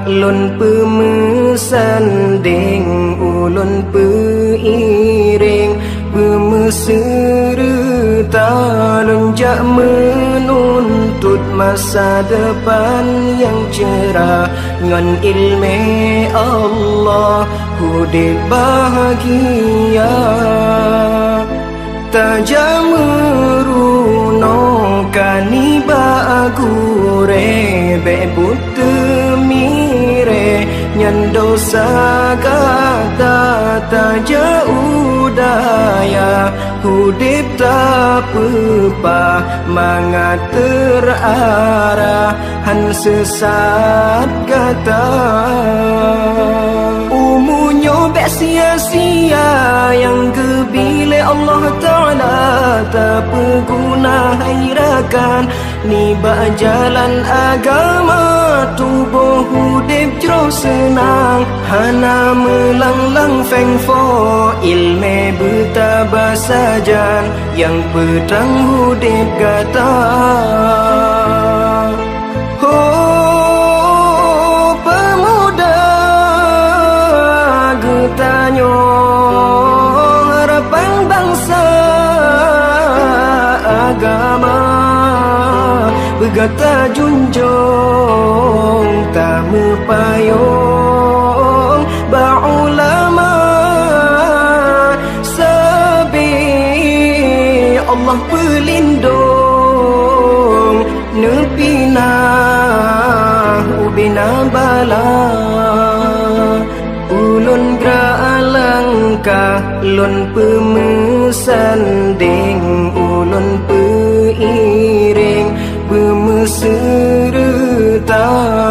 lun pemusanding ulun peiring pemeserta lun jak menuntut masa depan yang cerah ngan ilmu Allah hudib bahagia tajameruno kaniba agure bebutu mire nyan dosa kata taja udaya hudib tak pepa mangat terarah han sesat kata umunyo bek sia-sia yang kebile Allah Ta'ala tak berguna hairakan niba jalan agama tubuh hudib jero senang hana melanglang feng fo ilme bertabah sajan yang pedang hudib kata oh pemuda getanyo harapan bangsa agama bergata junjung tamu payung ba'ulama sabi Allah pelindung nepina ubina bala ulun graalangkah lun pemusanding ulun peiring pemeserta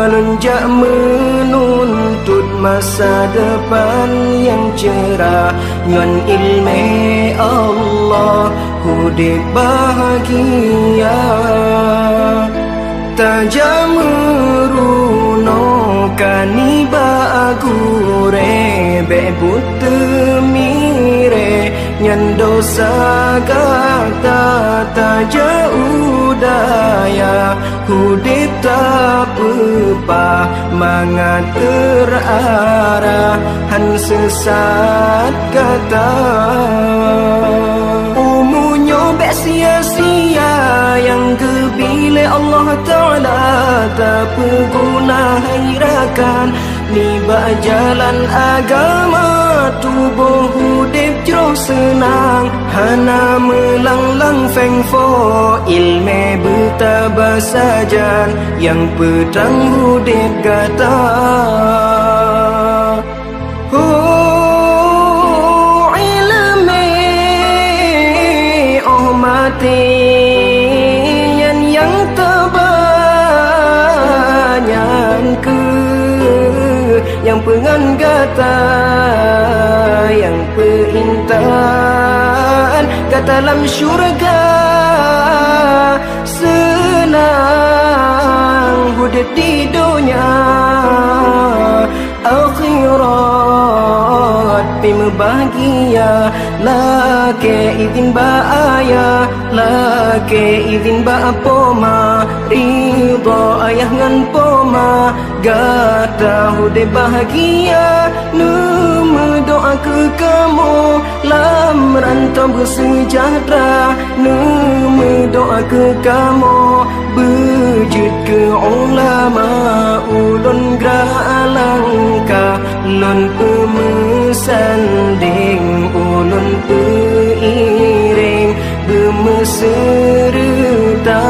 lun jak menuntut masa depan yang cerah ngan ilmu Allah hudib bahagia tajameruno kaniba agure bebutu mire nyan dosa kata taja udaya hudib tak pepa mangat terarah han sesat kata umunyo bek sia-sia yang kebile Allah Ta'ala tak berguna hairakan niba jalan agama tubuh hudib jero senang hana melanglang feng fo ilme bertabah sajan yang pedang hudib kata oh ilme oh mati yang terbanyak ke yang pengan kata yang perintan kata dalam syurga senang hudud di dunia akhirat pim bahagia lake izin baaya lake izin ba poma ridha ayah ngan poma gata hude bahagia nume doa ke kamu lam rantau bersejahtera nume doa ke kamu bejit ke ulama ulun graalangka lon pemesanding ulun peiring bermeserta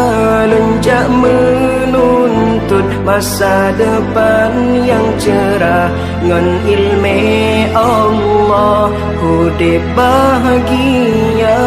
lonjak menuntut masa depan yang cerah ngan ilmu Allah hudib bahagia.